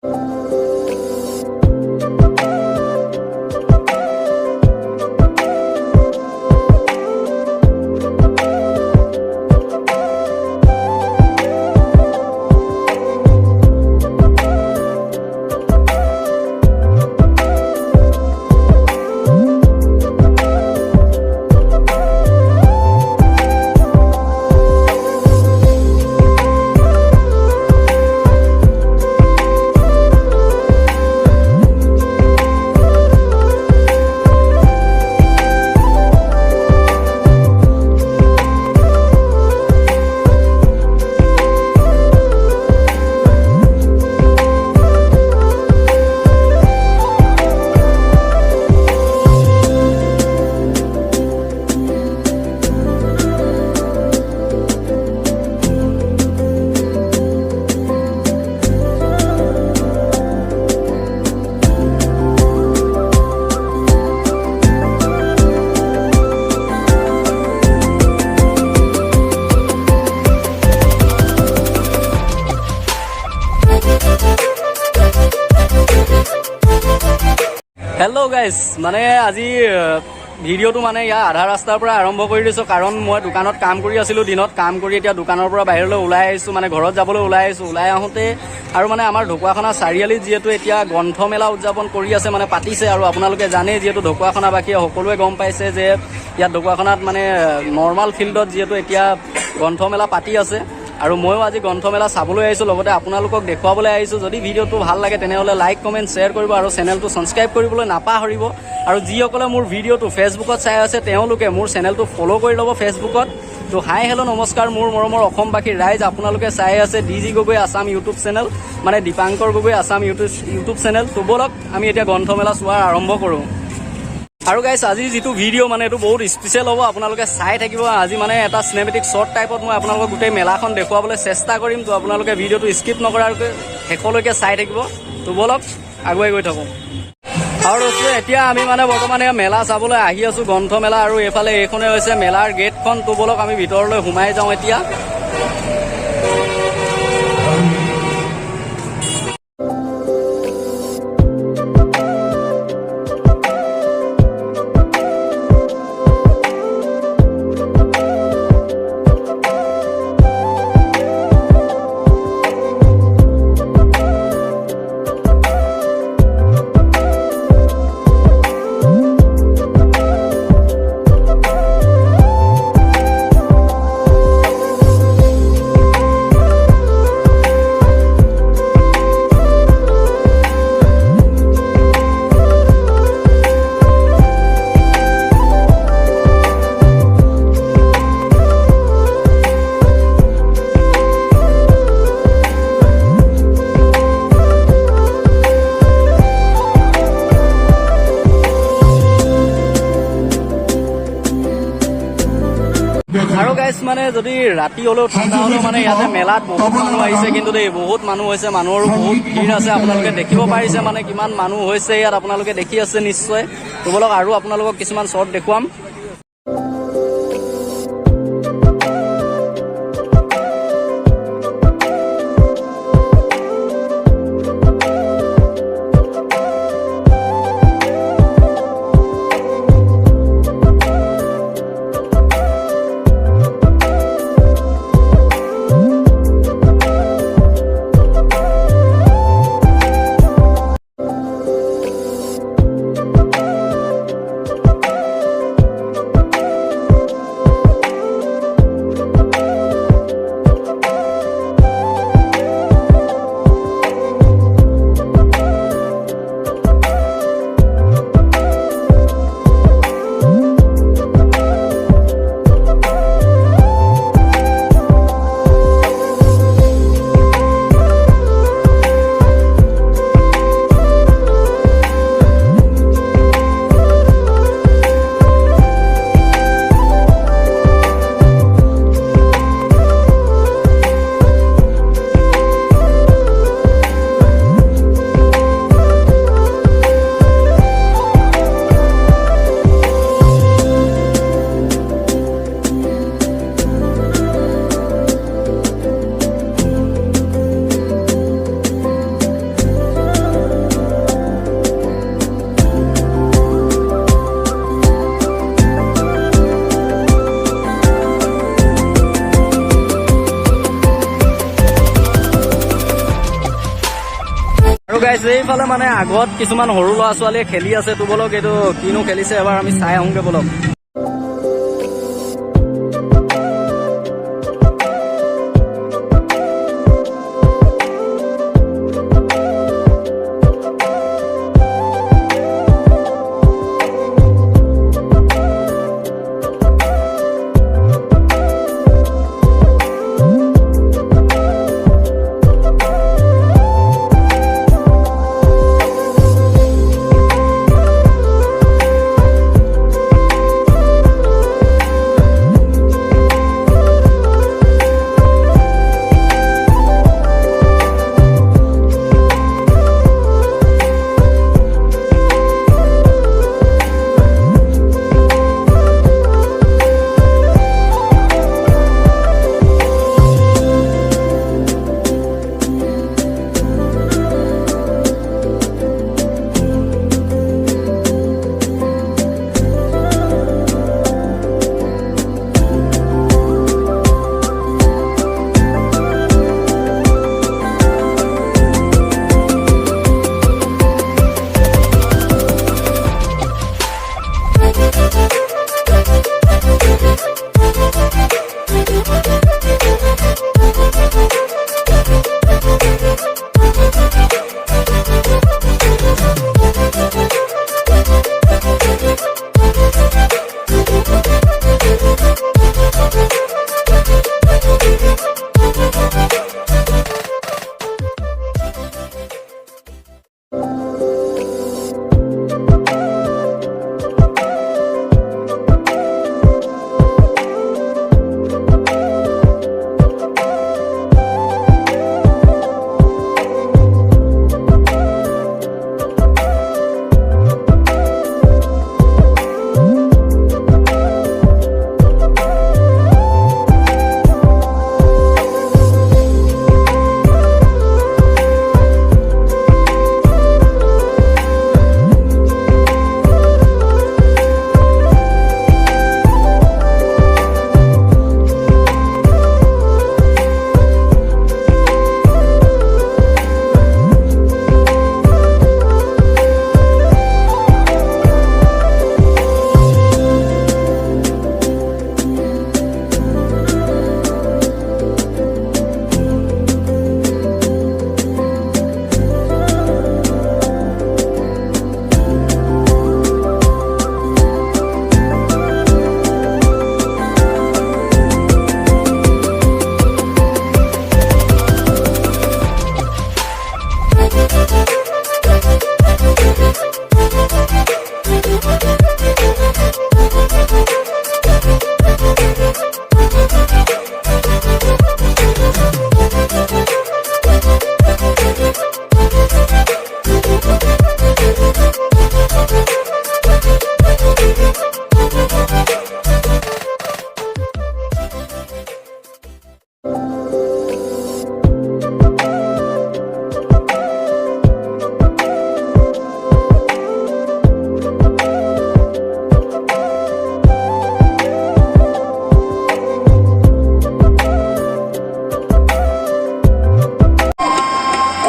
Hello' guys, মানে আজি ভিডিঅ'টো মানে ইয়াৰ আধা ৰাস্তাৰ পৰা আৰম্ভ কৰি দিছোঁ, কাৰণ মই দোকানত কাম কৰি আছিলোঁ দিনত। কাম কৰি এতিয়া দোকানৰ পৰা বাহিৰলৈ ওলাই আহিছোঁ, মানে ঘৰত যাবলৈ ওলাই আহিছোঁ। ওলাই আহোঁতে আৰু মানে আমাৰ ঢকুৱাখানা চাৰিআলিত যিহেতু এতিয়া গ্ৰন্থমেলা উদযাপন কৰি আছে, মানে পাতিছে। আৰু আপোনালোকে জানেই, যিহেতু ঢকুৱাখানাবাসীয়ে সকলোৱে গম পাইছে যে ইয়াত ঢকুৱাখানাত মানে নৰ্মাল ফিল্ডত যিহেতু এতিয়া গ্ৰন্থমেলা পাতি আছে। আৰু ময়ো আজি গ্ৰন্থমেলা চাবলৈ আহিছোঁ, লগতে আপোনালোকক দেখুৱাবলৈ আহিছোঁ। যদি ভিডিঅ'টো ভাল লাগে তেনেহ'লে লাইক কমেণ্ট শ্বেয়াৰ কৰিব আৰু চেনেলটো ছাবস্ক্ৰাইব কৰিবলৈ নাপাহৰিব। আৰু যিসকলে মোৰ ভিডিঅ'টো ফেচবুকত চাই আছে তেওঁলোকে মোৰ চেনেলটো ফ'ল' কৰি ল'ব ফেচবুকত। তো হাই হেল্ল' নমস্কাৰ মোৰ মৰমৰ অসমবাসী ৰাইজ, আপোনালোকে চাই আছে ডিজি গগৈ আছাম ইউটিউব চেনেল, মানে দীপাংকৰ গগৈ আছাম ইউটিউব চেনেল। তো ব'লক আমি এতিয়া গ্ৰন্থমেলা চোৱা আৰম্ভ কৰোঁ। আৰু গাইছ, আজি যিটো ভিডিঅ' মানে এইটো বহুত স্পেচিয়েল হ'ব, আপোনালোকে চাই থাকিব। আজি মানে এটা চিনেমেটিক শ্বৰ্ট টাইপত মই আপোনালোকক গোটেই মেলাখন দেখুৱাবলৈ চেষ্টা কৰিম। তো আপোনালোকে ভিডিঅ'টো স্কিপ নকৰাকৈ শেষলৈকে চাই থাকিব। তো ব'লক আগুৱাই গৈ থাকোঁ। আৰু এতিয়া আমি মানে বৰ্তমান মেলা চাবলৈ আহি আছোঁ, গ্ৰন্থমেলা। আৰু এইফালে এইখনে হৈছে মেলাৰ গেটখন। তো ব'লক আমি ভিতৰলৈ সোমাই যাওঁ এতিয়া। আৰু গাইছ, মানে যদি ৰাতি হ'লেও ঠাণ্ডা হ'লেও মানে ইয়াতে মেলাত বহুত মানুহ আহিছে, কিন্তু দেই বহুত মানুহ হৈছে, মানুহৰো বহুত ভিৰ আছে। আপোনালোকে দেখিব পাৰিছে মানে কিমান মানুহ হৈছে ইয়াত, আপোনালোকে দেখি আছে নিশ্চয়। তো ব'লক আৰু আপোনালোকক কিছুমান শ্বৰ্ট দেখুৱাম। আৰু গাইজ এইফালে মানে আগত কিছুমান সৰু ল'ৰা ছোৱালীয়ে খেলি আছে, তো বলক এইটো কিনো খেলিছে এবাৰ আমি চাই আহোঁগৈ বলক।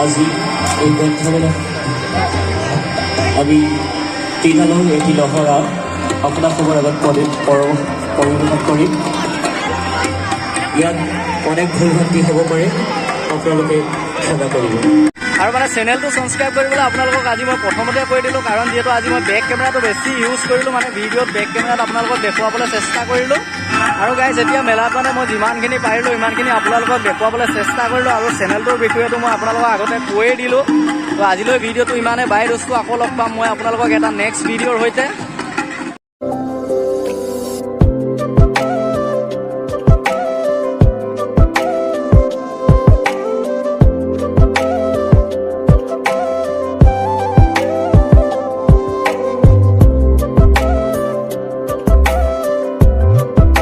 আজি এই গ্ৰন্থমেলা আমি তিনিটালৈ এটি লহৰা আপোনালোকৰ আগত পৰিৱেশন কৰিম। ইয়াত অনেক ভুল ভ্ৰান্তি হ'ব পাৰে, আপোনালোকে ক্ষমা কৰিব। আৰু মানে চেনেলটো ছাবস্ক্ৰাইব কৰিবলৈ আপোনালোকক আজি মই প্ৰথমতে কৈ দিলোঁ, কাৰণ যিহেতু আজি মই বেক কেমেৰাটো বেছি ইউজ কৰিলোঁ, মানে ভিডিঅ'ত বেক কেমেৰাত আপোনালোকক দেখুৱাবলৈ চেষ্টা কৰিলোঁ। আৰু গাইজ এতিয়া মেলাত মানে মই যিমানখিনি পাৰিলোঁ ইমানখিনি আপোনালোকক দেখুৱাবলৈ চেষ্টা কৰিলোঁ, আৰু চেনেলটোৰ বিষয়েতো মই আপোনালোকক আগতে কৈয়ে দিলোঁ। তো আজিলৈ ভিডিঅ'টো ইমানে, বাই দোস্তু আকৌ লগ পাম মই আপোনালোকক এটা নেক্সট ভিডিঅ'ৰ সৈতে।